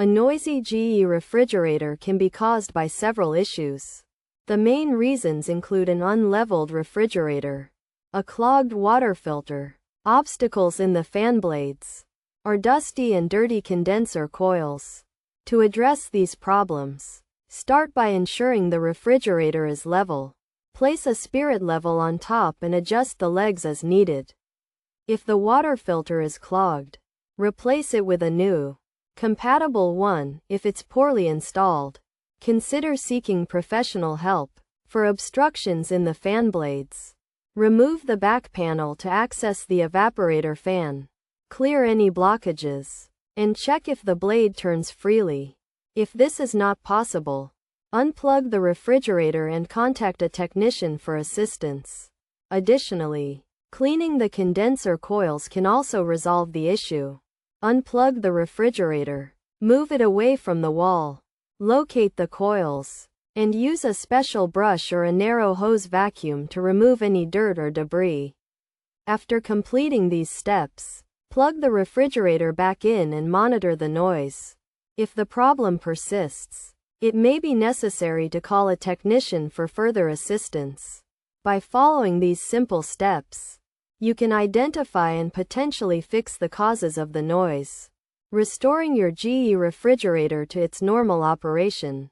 A noisy GE refrigerator can be caused by several issues. The main reasons include an unleveled refrigerator, a clogged water filter, obstacles in the fan blades, or dusty and dirty condenser coils. To address these problems, start by ensuring the refrigerator is level. Place a spirit level on top and adjust the legs as needed. If the water filter is clogged, replace it with a new, compatible one. If it's poorly installed, consider seeking professional help. For obstructions in the fan blades, remove the back panel to access the evaporator fan. Clear any blockages, and check if the blade turns freely. If this is not possible, unplug the refrigerator and contact a technician for assistance. Additionally, cleaning the condenser coils can also resolve the issue. Unplug the refrigerator, move it away from the wall, locate the coils, and use a special brush or a narrow hose vacuum to remove any dirt or debris. After completing these steps, plug the refrigerator back in and monitor the noise. If the problem persists, it may be necessary to call a technician for further assistance. By following these simple steps, you can identify and potentially fix the causes of the noise, restoring your GE refrigerator to its normal operation.